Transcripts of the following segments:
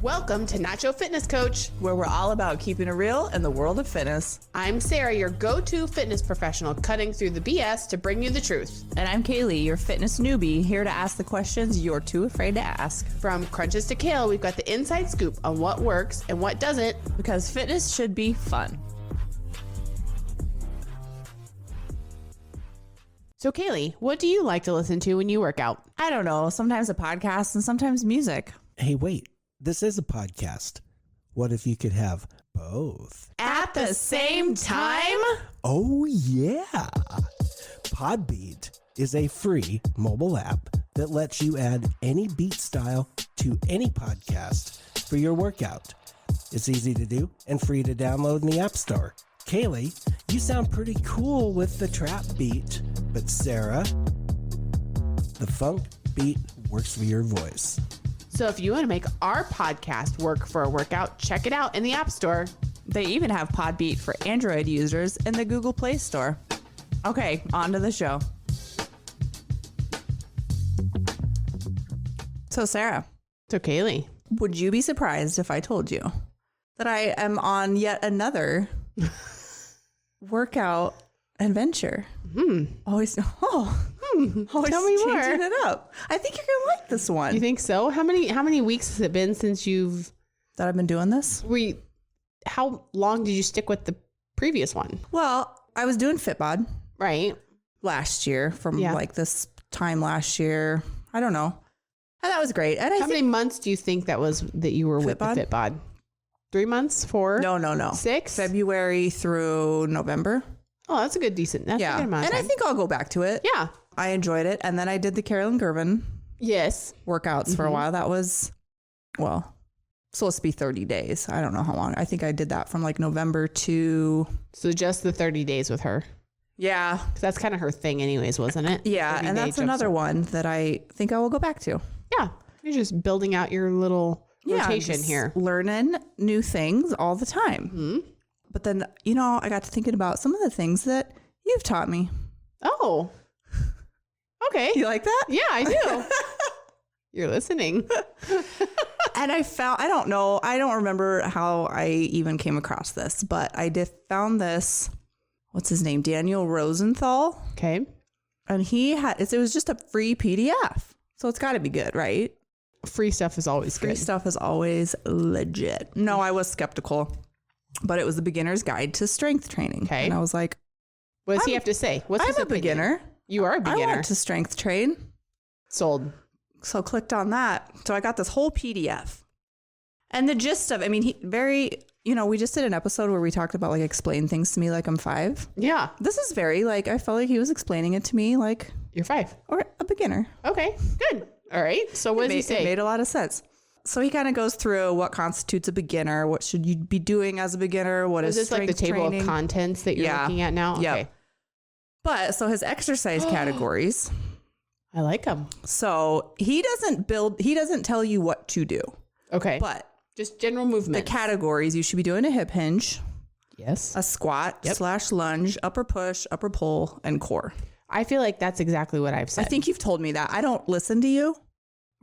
Welcome to Nacho Fitness Coach, where we're all about keeping it real in the world of fitness. I'm Sara, your go-to fitness professional, cutting through the BS to bring you the truth. And I'm Caleigh, your fitness newbie, here to ask the questions you're too afraid to ask. From crunches to kale, we've got the inside scoop on what works and what doesn't, because fitness should be fun. So Caleigh, what do you like to listen to when you work out? I don't know, sometimes a podcast and sometimes music. Hey, wait, this is a podcast. What if you could have both? At the same time? Oh, yeah. Podbeat is a free mobile app that lets you add any beat style to any podcast for your workout. It's easy to do and free to download in the App Store. Caleigh, you sound pretty cool with the trap beat, but Sara, the funk beat works for your voice. So if you want to make our podcast work for a workout, check it out in the App Store. They even have Podbeat for Android users in the Google Play Store. Okay, on to the show. So Sara. So Caleigh. Would you be surprised if I told you that I am on yet another workout adventure? Always, always Tell me more. changing it up. I think you're gonna like this one. You think so? How many weeks has it been since that I've been doing this? How long did you stick with the previous one? Well, I was doing FitBod Right. last year from like this time last year. I don't know. And that was great. And How many months do you think that you were with the FitBod? 3 months? 4? No. 6? February through November. Oh, that's a good amount And of time. I think I'll go back to it. Yeah. I enjoyed it. And then I did the Carolyn Gervin Yes. workouts for a while. That was, supposed to be 30 days. I don't know how long. I think I did that from like November to... So just the 30 days with her. Yeah. 'Cause that's kind of her thing anyways, wasn't it? Yeah. And that's another one that I think I will go back to. Yeah. You're just building out your little rotation here. Learning new things all the time. Mm-hmm. But then, I got to thinking about some of the things that you've taught me. Oh. Okay. You like that? Yeah, I do. You're listening. And I don't remember how I even came across this, but I found this, what's his name? Daniel Rosenthal. Okay. And it was just a free PDF. So it's got to be good, right? Free stuff is always good. Free stuff is always legit. No, I was skeptical, but it was the beginner's guide to strength training. Okay. And I was like, What does he have to say? What's his I'm a opinion? beginner. You are a beginner. I want to strength train. Sold. So clicked on that. So I got this whole PDF. And the gist of, we just did an episode where we talked about explain things to me like I'm 5. Yeah. This is very I felt like he was explaining it to me like You're 5. or a beginner. Okay, good. All right. So what does he say? It made a lot of sense. So he kind of goes through what constitutes a beginner, what should you be doing as a beginner, what is this like the table training. of contents that you're looking at now? Yeah. Okay. But so his exercise categories. I like them. So he doesn't tell you what to do. Okay. But just general movement. the categories, you should be doing a hip hinge, Yes. a squat / lunge, upper push, upper pull, and core. I feel like that's exactly what I've said. I think you've told me that. I don't listen to you.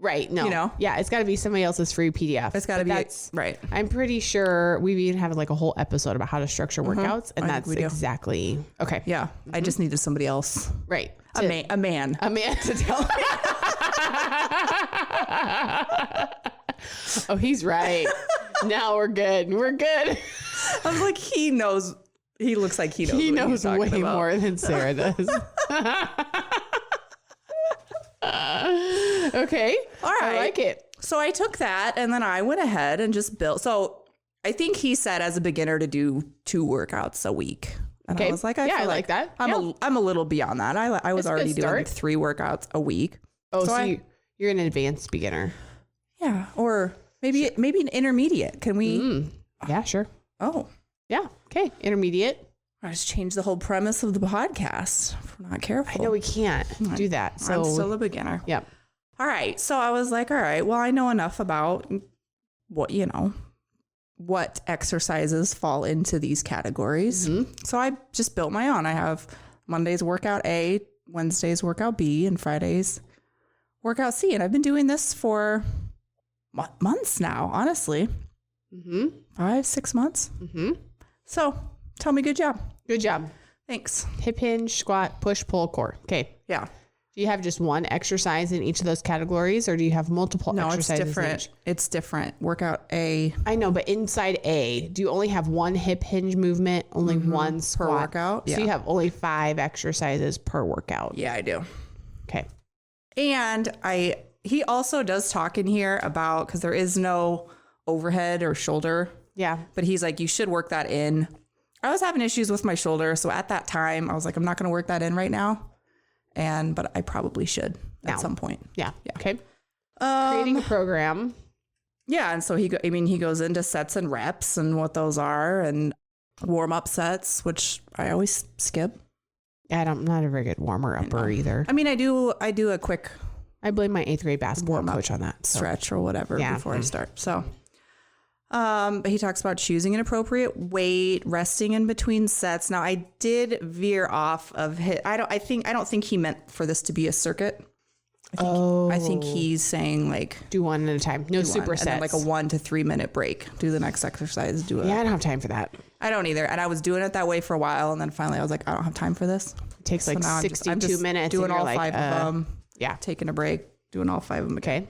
Right. No. Yeah. It's got to be somebody else's free PDF. It's got to be right. I'm pretty sure we've even had a whole episode about how to structure workouts. And that's exactly. Okay. Yeah. I just needed somebody else. Right. A man to tell me. Oh, he's right. Now we're good. We're good. I was like, he knows. He looks like he knows. He what knows he's way about. more than Sara does. Okay. All right. I like it. So I took that and then I went ahead and just built. So I think he said as a beginner to do 2 workouts a week. And Okay. I was like, I like that. I'm a little beyond that. I was That's a already good doing start. 3 workouts a week. Oh, so you're an advanced beginner. Yeah. Or maybe an intermediate. Can we? Yeah, sure. Oh, Yeah. Okay. Intermediate. I just changed the whole premise of the podcast if we're not careful. I know we can't do that. So I'm still a beginner. yeah. All right. So I was like, all right, well, I know enough about what exercises fall into these categories. Mm-hmm. So I just built my own. I have Monday's workout A, Wednesday's workout B, and Friday's workout C. And I've been doing this for months now, honestly. 5-6 months. So tell me, good job. Good job. Thanks. Hip hinge, squat, push, pull, core. Okay. Yeah. Do you have just one exercise in each of those categories, or do you have multiple exercises? No, it's different. It's different. Workout A. I know, but inside A, do you only have one hip hinge movement, only one squat? Per workout? So you have only 5 exercises per workout. Yeah, I do. Okay. And he also does talk in here about, because there is no overhead or shoulder. Yeah. But he's like, you should work that in. I was having issues with my shoulder. So at that time, I was like, I'm not going to work that in right now. But I probably should at some point. Yeah. Okay. Creating a program. Yeah. And so he goes into sets and reps and what those are and warm up sets, which I always skip. I'm not a very good warmer upper either. I mean, I do a quick. I blame my 8th grade basketball coach on that. Stretch or whatever before I start. So, but he talks about choosing an appropriate weight, resting in between sets. Now, I did veer off of hit. I don't think he meant for this to be a circuit. I think he's saying like do one at a time. No supersets. And then like a 1 to 3 minute break. Do the next exercise. Yeah, I don't have time for that. I don't either. And I was doing it that way for a while, and then finally I was like, I don't have time for this. It takes like 62 minutes. Doing all 5 of them. Yeah. Taking a break. Doing all 5 of them. Okay.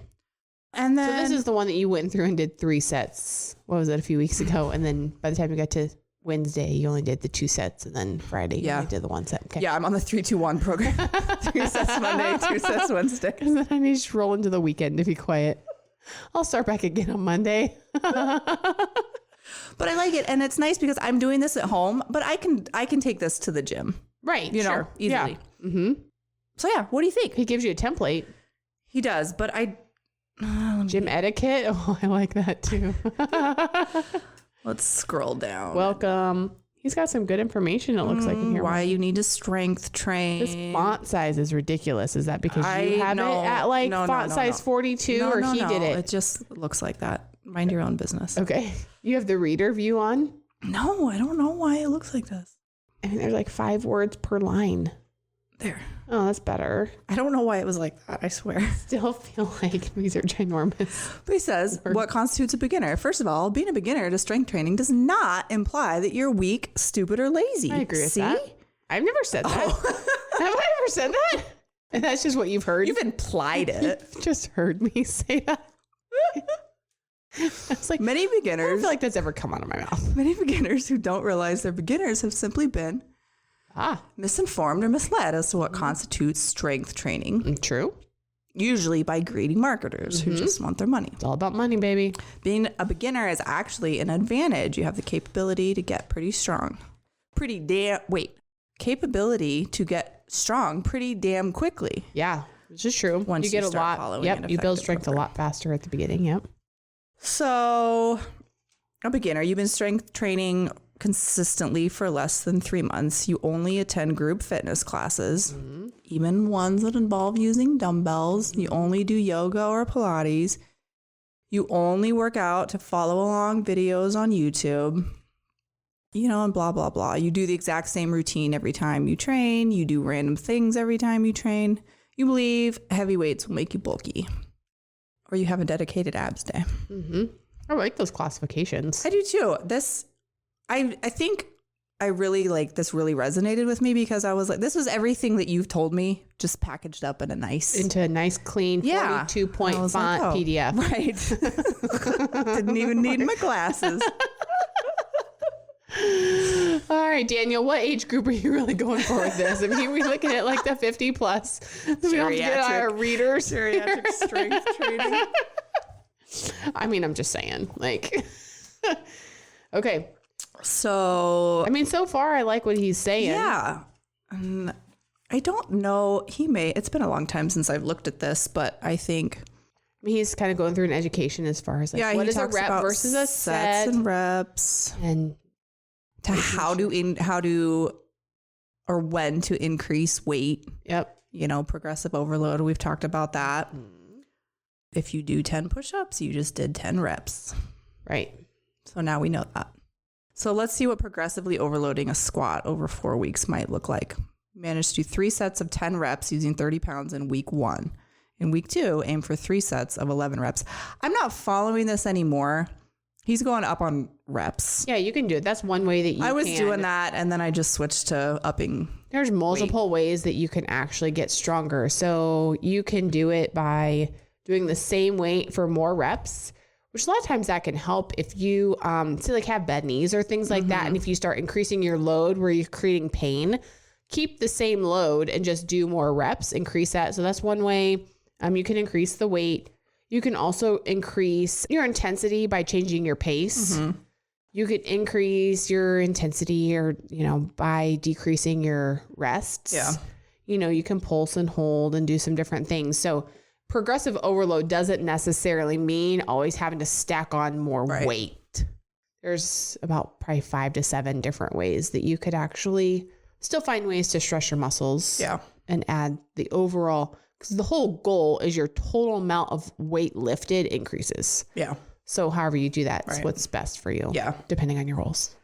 And then so this is the one that you went through and did 3 sets. What was it, a few weeks ago? And then by the time you got to Wednesday, you only did the 2 sets, and then Friday you only did the 1 set. Okay. Yeah, I'm on the 3-2-1 program. 3 sets Monday, 2 sets Wednesday. And then I need to roll into the weekend to be quiet. I'll start back again on Monday. But I like it, and it's nice because I'm doing this at home, but I can take this to the gym. Right. You know, easily. Yeah. So yeah, what do you think? He gives you a template. He does, but gym etiquette. Oh, I like that too. Let's scroll down. Welcome. He's got some good information, it looks like, in here. Why you need to strength train. This font size is ridiculous. Is that because you have it at like font size 42 or he did it? It just looks like that. Mind your own business. Okay. You have the reader view on? No, I don't know why it looks like this. I mean, there's like 5 words per line. There. Oh, that's better. I don't know why it was like that, I swear. Still feel like these are ginormous. But he says, what constitutes a beginner? First of all, being a beginner to strength training does not imply that you're weak, stupid, or lazy. I agree with that. I've never said that. Have I ever said that? And that's just what you've heard? You've implied it. You've just heard me say that. I was like, many beginners. I don't feel like that's ever come out of my mouth. Many beginners who don't realize they're beginners have simply been misinformed or misled as to what constitutes strength training. True. Usually by greedy marketers who just want their money. It's all about money, baby. Being a beginner is actually an advantage. You have the capability to get pretty strong. Capability to get strong pretty damn quickly. Yeah, which is true. Once you get a lot. Yep, you build strength a lot faster at the beginning. Yep. So, a beginner, you've been strength training consistently for less than 3 months. You only attend group fitness classes, even ones that involve using dumbbells. You only do yoga or Pilates. You only work out to follow along videos on YouTube, and blah, blah, blah. You do the exact same routine every time you train. You do random things every time you train. You believe heavy weights will make you bulky. Or you have a dedicated abs day. I like those classifications. I do too. I think I really this really resonated with me because I was like, this was everything that you've told me, just packaged up in a nice, clean 42-point font PDF. Right. Didn't even need my glasses. All right, Daniel, what age group are you really going for with this? I mean, we're looking at like the 50 plus. We have to get our readers. Geriatric strength training. I mean, I'm just saying, okay. So, I mean, so far I like what he's saying. Yeah. I don't know. It's been a long time since I've looked at this, but I think he's kind of going through an education as far as what is a rep versus a set and reps and to how to or when to increase weight. Yep. Progressive overload. We've talked about that. If you do 10 push-ups, you just did 10 reps. Right. So now we know that. So let's see what progressively overloading a squat over 4 weeks might look like. Managed to do 3 sets of 10 reps using 30 pounds in week 1. In week 2, aim for 3 sets of 11 reps. I'm not following this anymore. He's going up on reps. Yeah, you can do it. That's one way that you I was doing that, and then I just switched to upping. There's multiple ways that you can actually get stronger. So you can do it by doing the same weight for more reps, which a lot of times that can help if you say like have bad knees or things like that. And if you start increasing your load where you're creating pain, keep the same load and just do more reps, increase that. So that's one way. You can increase the weight. You can also increase your intensity by changing your pace. You could increase your intensity or, by decreasing your rests. Yeah. You can pulse and hold and do some different things. So progressive overload doesn't necessarily mean always having to stack on more weight. There's about probably 5 to 7 different ways that you could actually still find ways to stress your muscles. Yeah. And add the overall, because the whole goal is your total amount of weight lifted increases. Yeah. So however you do that is what's best for you. Yeah. Depending on your goals.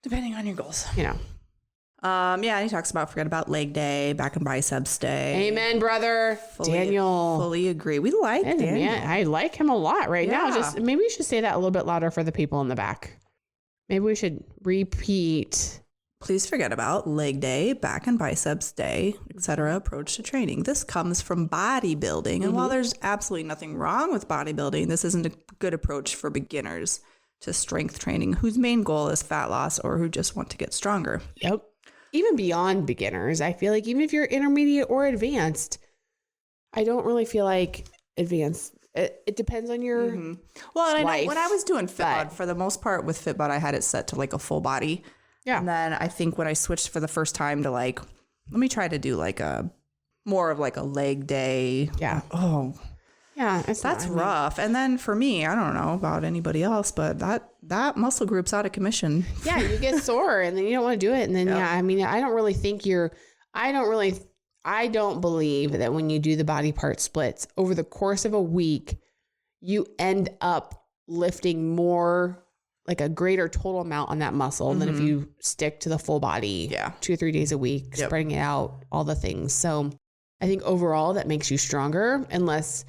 Depending on your goals. Yeah, he talks about forget about leg day, back and biceps day. Amen, brother. Daniel. Fully agree. We like Daniel. Yeah, I like him a lot right now. Just maybe we should say that a little bit louder for the people in the back. Maybe we should repeat. Please forget about leg day, back and biceps day, etc. approach to training. This comes from bodybuilding. And while there's absolutely nothing wrong with bodybuilding, this isn't a good approach for beginners to strength training whose main goal is fat loss or who just want to get stronger. Yep. Even beyond beginners, I feel like even if you're intermediate or advanced, I don't really feel like advanced. It depends on your Well, and I life, know when I was doing FitBod, for the most part with FitBod, I had it set to like a full body. Yeah. And then I think when I switched for the first time to like, let me try to do like a more of like a leg day. Yeah. Oh, yeah. that's rough. And then for me, I don't know about anybody else, but that muscle group's out of commission. Yeah. You get sore and then you don't want to do it. And then, I don't really think I don't believe that when you do the body part splits over the course of a week, you end up lifting more, like a greater total amount on that muscle than if you stick to the full body 2 or 3 days a week, spreading it out, all the things. So I think overall that makes you stronger unless,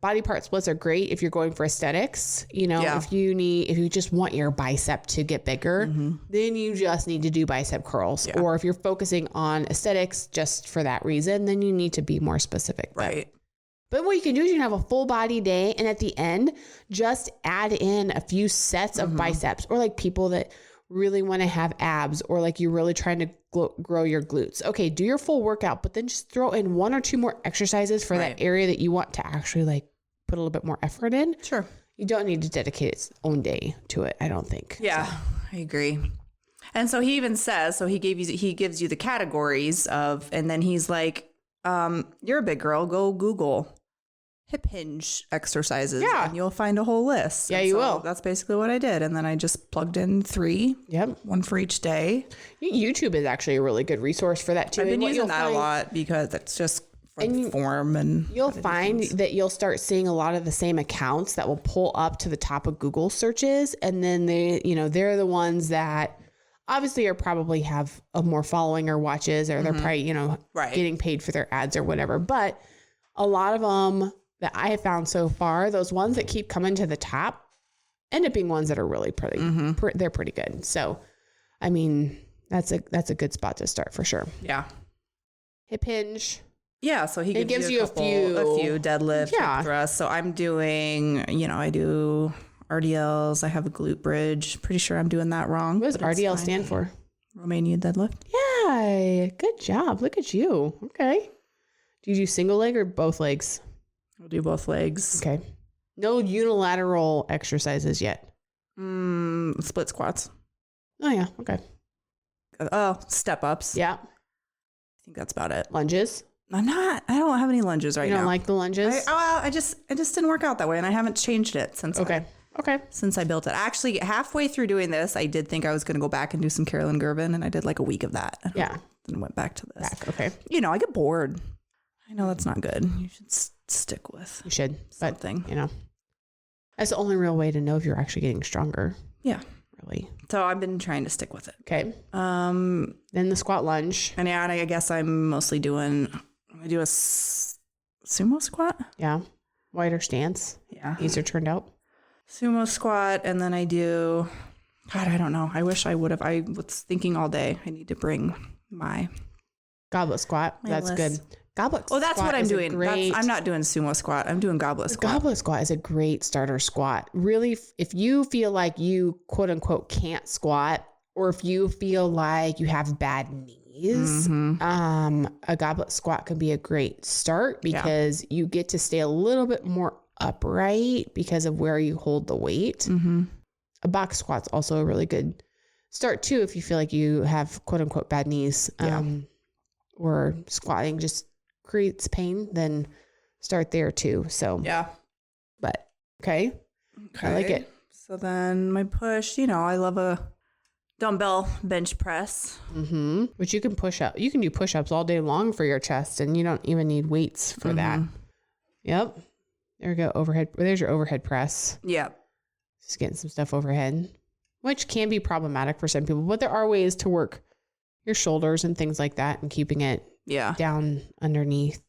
body part splits are great if you're going for aesthetics. If you just want your bicep to get bigger, then you just need to do bicep curls. Yeah. Or if you're focusing on aesthetics just for that reason, then you need to be more specific. Right. But what you can do is you can have a full body day and at the end, just add in a few sets of biceps, or like people that really want to have abs, or like you're really trying to grow your glutes. Okay, do your full workout, but then just throw in 1 or 2 more exercises for that area that you want to actually like put a little bit more effort in. Sure. You don't need to dedicate its own day to it, I don't think. Yeah, so. I agree. And so he even says, he gives you the categories of, and then he's like, you're a big girl, go Google hip hinge exercises and you'll find a whole list. Yeah, you will. That's basically what I did. And then I just plugged in 3, 1 for each day. YouTube is actually a really good resource for that too. I've been using that a lot because it's just form and you'll find that you'll start seeing a lot of the same accounts that will pull up to the top of Google searches. And then they're the ones that obviously are probably have a more following or watches, or they're probably, getting paid for their ads or whatever. But a lot of them that I have found so far, those ones that keep coming to the top end up being ones that are really pretty, they're pretty good. So, I mean, that's a good spot to start for sure. Yeah. Hip hinge. Yeah. So he gives you a few deadlift, hip thrusts. So I'm doing, I do RDLs. I have a glute bridge. Pretty sure I'm doing that wrong. What does RDL stand for? Romanian deadlift. Yeah. Good job. Look at you. Okay. Do you do single leg or both legs? I'll do both legs. Okay. No unilateral exercises yet. Split squats. Oh, yeah. Okay. Step ups. Yeah. I think that's about it. Lunges. I don't have any lunges right now. You don't like the lunges? I just didn't work out that way, and I haven't changed it since. Okay. Since I built it. Actually, halfway through doing this, I did think I was going to go back and do some Carolyn Gervin, and I did like a week of that. Yeah. Then went back to this. Okay. I get bored. I know that's not good. You should stick with. You should. Something. But, that's the only real way to know if you're actually getting stronger. Yeah. Really. So I've been trying to stick with it. Okay. Then the squat lunge. And I guess I'm mostly doing, I do a sumo squat. Yeah. Wider stance. Yeah. Easier turned out. Sumo squat. And then I do, God, I don't know. I wish I would have. I was thinking all day. I need to bring my goblet squat. That's good. Goblet squat. Oh, that's what I'm doing. I'm not doing sumo squat. I'm doing goblet squat. Goblet squat is a great starter squat. Really, if you feel like you quote unquote can't squat, or if you feel like you have bad knees, a goblet squat can be a great start because you get to stay a little bit more upright because of where you hold the weight. A box squat's also a really good start too if you feel like you have quote unquote bad knees, or squatting just creates pain, then start there too. So but okay. I like it. So then my push, I love a dumbbell bench press. Which you can push up. You can do push-ups all day long for your chest, and you don't even need weights for that. Yep. There we go. Overhead. There's your overhead press. Yep. Just getting some stuff overhead, which can be problematic for some people, but there are ways to work your shoulders and things like that and keeping it down underneath,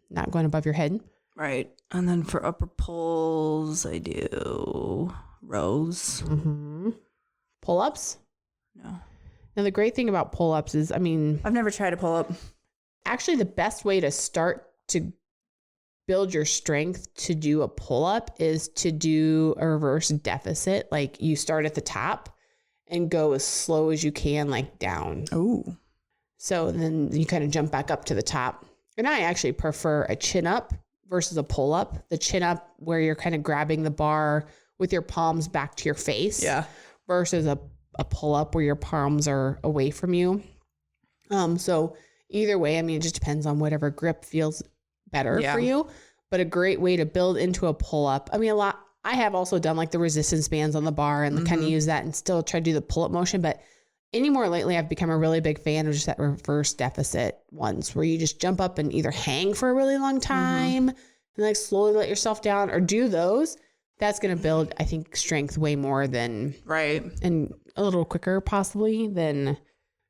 not going above your head. Right. And then for upper pulls, I do rows. Pull-ups? No. Now, the great thing about pull-ups is, I've never tried a pull-up. Actually, the best way to start to build your strength to do a pull-up is to do a reverse deficit. Like you start at the top and go as slow as you can, like down. Oh. So then you kind of jump back up to the top. And I actually prefer a chin up versus a pull up. The chin up where you're kind of grabbing the bar with your palms back to your face. Yeah. Versus a pull up where your palms are away from you. So either way, it just depends on whatever grip feels better for you. But a great way to build into a pull up. I have also done like the resistance bands on the bar and kind of use that and still try to do the pull up motion. But anymore lately, I've become a really big fan of just that reverse deficit ones where you just jump up and either hang for a really long time and like slowly let yourself down, or do those. That's going to build, I think, strength way more than and a little quicker possibly than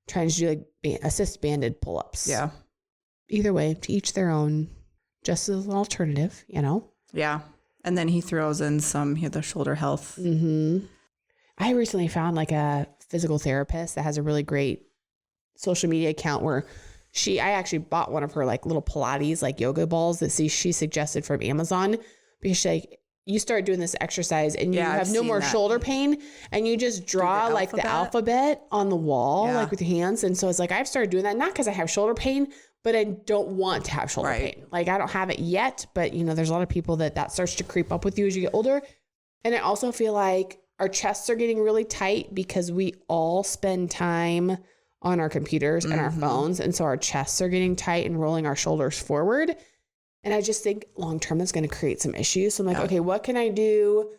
trying to do like assist banded pull ups. Yeah. Either way, to each their own, just as an alternative, Yeah. And then he throws in the shoulder health. I recently found like a physical therapist that has a really great social media account where I actually bought one of her like little Pilates, like yoga balls that she suggested from Amazon, because she's like, you start doing this exercise and you have no more shoulder pain, and you just draw like the alphabet on the wall, like with your hands. And so it's like, I've started doing that, not because I have shoulder pain, but I don't want to have shoulder pain. Like I don't have it yet, but there's a lot of people that starts to creep up with you as you get older. And I also feel like our chests are getting really tight because we all spend time on our computers and our phones. And so our chests are getting tight and rolling our shoulders forward. And I just think long-term that's going to create some issues. So I'm like, okay, what can I do?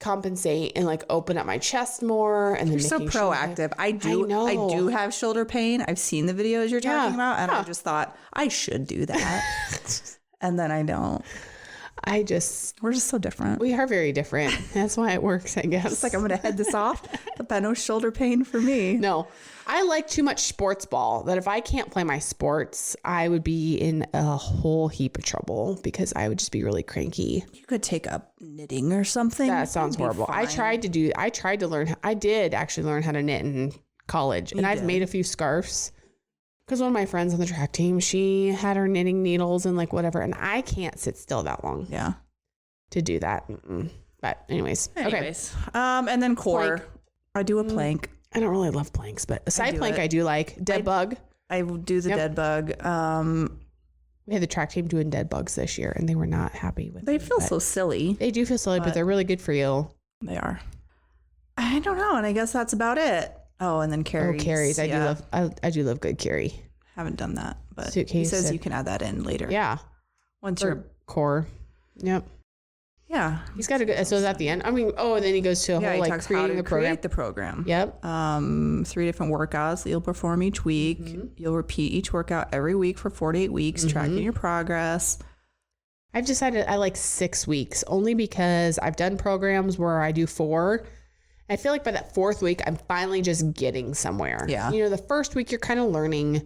Compensate and like open up my chest more. And then you're so proactive. I do have shoulder pain. I've seen the videos you're talking about, and I just thought I should do that. And then I don't. We're just so different. We are very different. That's why it works, I guess. It's like, I'm going to head this off, but no shoulder pain for me. No, I like too much sports ball that if I can't play my sports, I would be in a whole heap of trouble because I would just be really cranky. You could take up knitting or something. That sounds horrible. I did actually learn how to knit in college, and I've made a few scarves. Because one of my friends on the track team, she had her knitting needles and like whatever. And I can't sit still that long. Yeah. To do that. But anyways. Okay. And then core. Plank. I do a plank. I don't really love planks, but a side plank I do like. Dead bug. I will do the dead bug. We had the track team doing dead bugs this year and they were not happy with it. They feel so silly. They do feel silly, but they're really good for you. They are. I don't know. And I guess that's about it. Oh, and then carries. Oh, carries. I do love good carry. Haven't done that, but suitcase. He says you can add that in later. Yeah. Once you're core. Yep. Yeah. He's got a good, so is that the end? And then he goes to a whole like creating the program. Create the program. Yep. 3 different workouts that you'll perform each week. You'll repeat each workout every week for 48 weeks, tracking your progress. I've decided I like 6 weeks only because I've done programs where I do 4. I feel like by that 4th week, I'm finally just getting somewhere. Yeah. The first week you're kind of learning,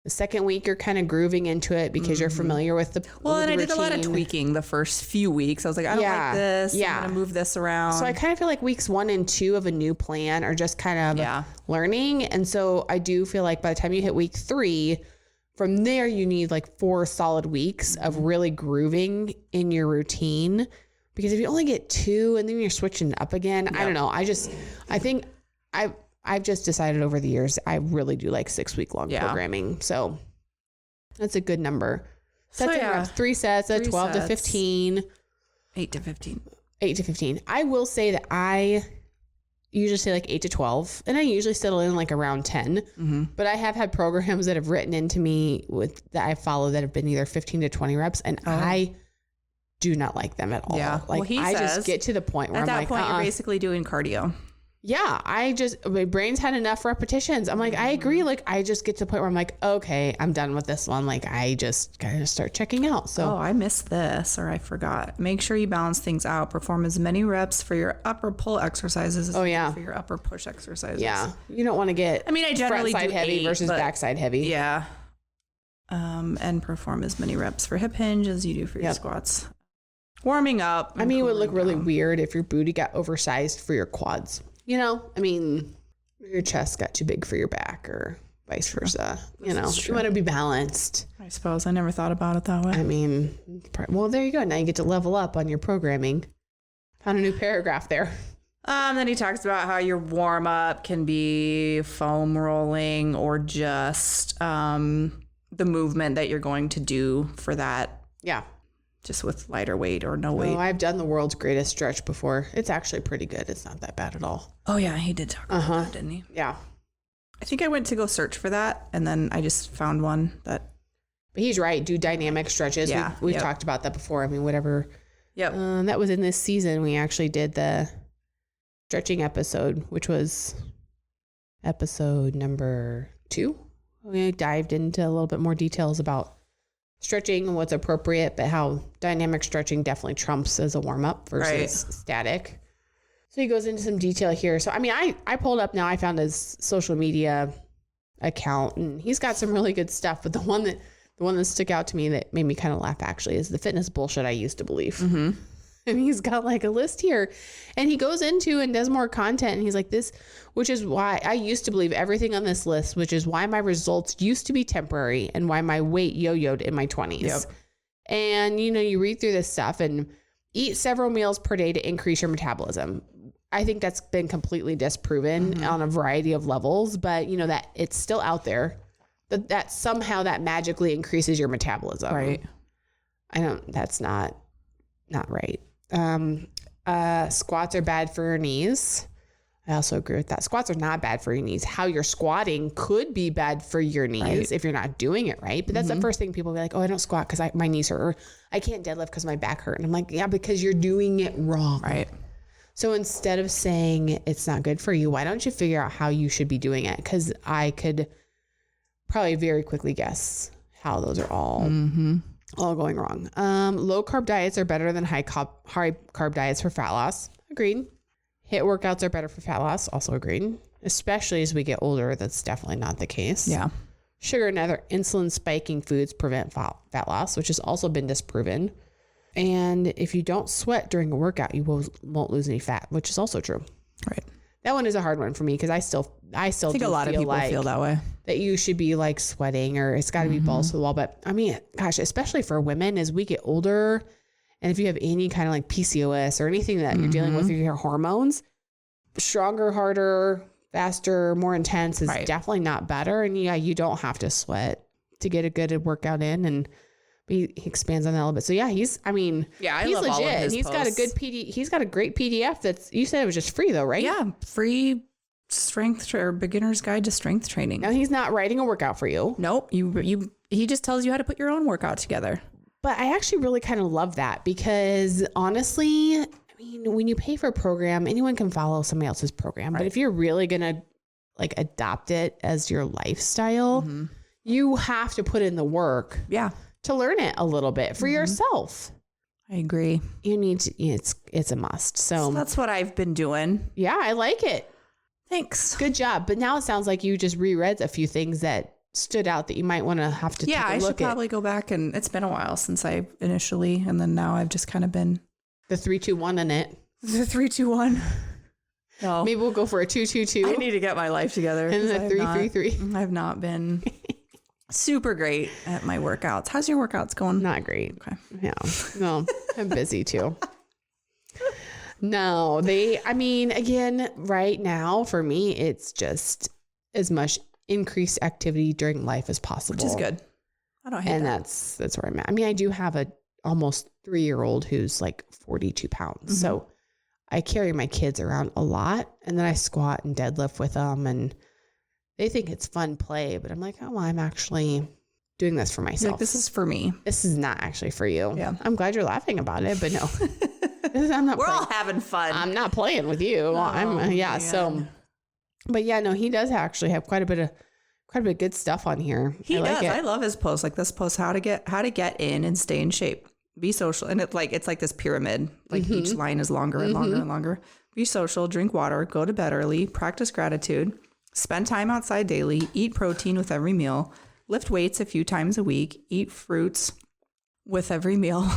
The second week, you're kind of grooving into it because you're familiar with the and I routine. did a lot of tweaking the first few weeks. I was like, I don't like this. I'm going to move this around. So I kind of feel like weeks 1 and 2 of a new plan are just kind of learning. And so I do feel like by the time you hit week 3, from there, you need like 4 solid weeks of really grooving in your routine. Because if you only get 2 and then you're switching up again, I don't know. I think I've just decided over the years, I really do like 6-week long programming. So that's a good number. Sets and reps, 3 sets at 12 to 15. 8 to 15. 8 to 15. I will say that I usually say like 8 to 12, and I usually settle in like around 10. But I have had programs that have written into me that I follow that have been either 15 to 20 reps, and I do not like them at all. Yeah. Like I just get to the point where I'm like, at that point, you're basically doing cardio. Yeah, my brain's had enough repetitions. I'm like, I agree. Like, I just get to the point where I'm like, okay, I'm done with this one. Like, I just kind of start checking out. So, I missed this, or I forgot. Make sure you balance things out. Perform as many reps for your upper pull exercises as for your upper push exercises. Yeah, you don't want to get. I mean, I generally front side do heavy 8, versus backside heavy. Yeah. And perform as many reps for hip hinge as you do for your squats. Warming up. I mean, it would look really weird if your booty got oversized for your quads. You know, I mean, your chest got too big for your back or vice versa. You know, you want to be balanced. I suppose. I never thought about it that way. I mean, well, there you go. Now you get to level up on your programming. Found a new paragraph there. Then he talks about how your warm up can be foam rolling or just the movement that you're going to do for that. Yeah. Just with lighter weight or no weight. Oh, I've done the world's greatest stretch before. It's actually pretty good. It's not that bad at all. Oh, yeah. He did talk about that, didn't he? Yeah. I think I went to go search for that, and then I just found one that... But he's right. Do dynamic stretches. Yeah. We've talked about that before. I mean, whatever. Yep. That was in this season. We actually did the stretching episode, which was episode number 2. We dived into a little bit more details about stretching and what's appropriate, but how dynamic stretching definitely trumps as a warm-up versus static. So he goes into some detail here. So, I mean, I pulled up now. I found his social media account, and he's got some really good stuff. But the one that stuck out to me that made me kind of laugh actually is the fitness bullshit I used to believe. And he's got like a list here, and he goes into and does more content. And he's like this, which is why I used to believe everything on this list, which is why my results used to be temporary and why my weight yo-yoed in my 20s. Yep. And, you know, you read through this stuff and eat several meals per day to increase your metabolism. I think that's been completely disproven on a variety of levels, but you know, that it's still out there that somehow that magically increases your metabolism. Right. That's not right. Squats are bad for your knees. I also agree with that. Squats are not bad for your knees. How you're squatting could be bad for your knees if you're not doing it right. But that's the first thing people be like, oh, I don't squat because my knees hurt, or I can't deadlift because my back hurt. And I'm like, yeah, because you're doing it wrong. Right. So instead of saying it's not good for you, why don't you figure out how you should be doing it? Because I could probably very quickly guess how those are all going wrong. Low carb diets are better than high carb diets for fat loss. Agreed. HIIT workouts are better for fat loss. Also agreed. Especially as we get older, that's definitely not the case. Yeah. Sugar and other insulin spiking foods prevent fat loss, which has also been disproven. And if you don't sweat during a workout, you won't lose any fat, which is also true. Right. That one is a hard one for me because I still think a lot of people feel that way. That you should be like sweating, or it's got to be balls to the wall. But I mean, gosh, especially for women as we get older, and if you have any kind of like PCOS or anything that you're dealing with your hormones, stronger, harder, faster, more intense is definitely not better. And yeah, you don't have to sweat to get a good workout in. And he expands on that a little bit. So yeah, he's legit. Love all of his he's posts. got a good he's got a great PDF that's, you said it was just free though, right? Yeah. Free strength or beginner's guide to strength training. Now he's not writing a workout for you. Nope. He just tells you how to put your own workout together. But I actually really kind of love that because honestly, I mean, when you pay for a program, anyone can follow somebody else's program. But if you're really going to like adopt it as your lifestyle, you have to put in the work. Yeah. To learn it a little bit for yourself. I agree. You need to, it's a must. So that's what I've been doing. Yeah, I like it. Thanks. Good job. But now it sounds like you just reread a few things that stood out that you might want to have to take a look at? I should probably go back, and it's been a while since I initially, and then now I've just kind of been the 3-2-1 in it. The 3-2-1. No. Maybe we'll go for a 2-2-2. I need to get my life together. And the 3-3-3. I've not been super great at my workouts. How's your workouts going? Not great. Okay. Yeah. No, I'm busy too. No, again, right now for me, it's just as much increased activity during life as possible. Which is good. I don't hate that. And that's where I'm at. I mean, I do have a almost 3-year-old who's like 42 pounds. Mm-hmm. So I carry my kids around a lot, and then I squat and deadlift with them, and they think it's fun play, but I'm like, oh, well, I'm actually doing this for myself. Like, this is for me. This is not actually for you. Yeah. I'm glad you're laughing about it, but no. We're all having fun. I'm not playing with you. Oh, so, but yeah, no, he does actually have quite a bit of good stuff on here. He does. I love his post. Like this post, how to get in and stay in shape. Be social. And it's like this pyramid. Like each line is longer and longer and longer. Be social, drink water, go to bed early, practice gratitude, spend time outside daily, eat protein with every meal, lift weights a few times a week, eat fruits with every meal.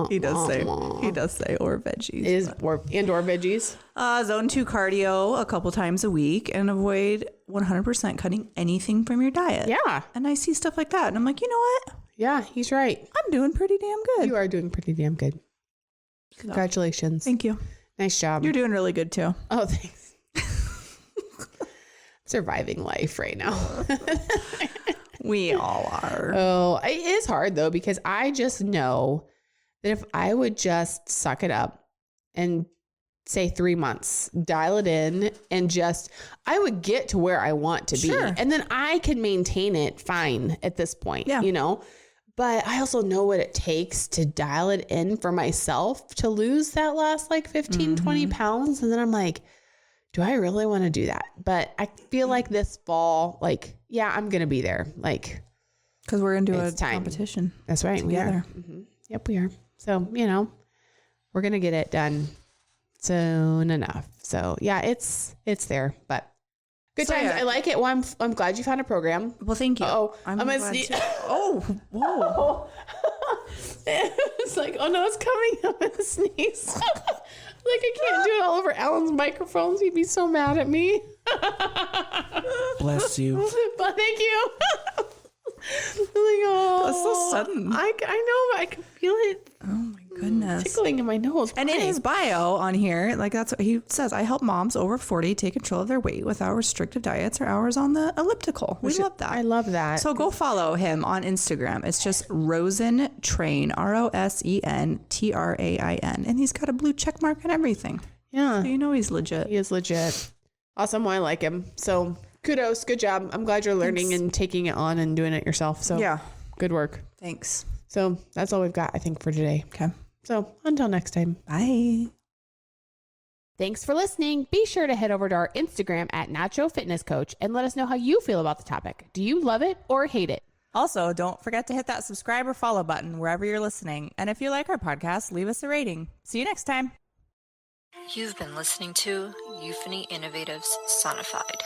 He does say, or veggies. Or veggies. Zone 2 cardio a couple times a week, and avoid 100% cutting anything from your diet. Yeah. And I see stuff like that, and I'm like, you know what? Yeah, he's right. I'm doing pretty damn good. You are doing pretty damn good. Congratulations. Thank you. Nice job. You're doing really good too. Oh, thanks. Surviving life right now. We all are. Oh, it is hard though, because I just know that if I would just suck it up and say 3 months, dial it in, and I would get to where I want to be. Sure. And then I can maintain it fine at this point, yeah. But I also know what it takes to dial it in for myself to lose that last like 15, 20 pounds. And then I'm like, do I really want to do that? But I feel like this fall, I'm going to be there. Because we're into a competition. That's right. Together. We are. Mm-hmm. Yep, we are. So, we're going to get it done soon enough. So yeah, it's there, but good times. Yeah. I like it. Well, I'm glad you found a program. Well, thank you. Oh, I'm gonna sneeze. Oh, whoa. It's like, oh no, it's coming. I'm going to sneeze. I can't do it all over Alan's microphones. He'd be so mad at me. Bless you. But thank you. Oh, that's so sudden. I know, but I can feel it. Oh my goodness. Tickling in my nose. And in his bio on here, that's what he says. I help moms over 40 take control of their weight without restrictive diets or hours on the elliptical. We love that. I love that. So go follow him on Instagram. It's just Rosentrain, ROSENTRAIN. And he's got a blue check mark and everything. Yeah. So he's legit. He is legit. Awesome. Well, I like him. So kudos. Good job. I'm glad you're learning and taking it on and doing it yourself. So yeah, good work. Thanks. So that's all we've got, I think, for today. Okay. So until next time. Bye. Thanks for listening. Be sure to head over to our Instagram at Nacho Fitness Coach and let us know how you feel about the topic. Do you love it or hate it? Also, don't forget to hit that subscribe or follow button wherever you're listening. And if you like our podcast, leave us a rating. See you next time. You've been listening to Euphony Innovatives Sonified.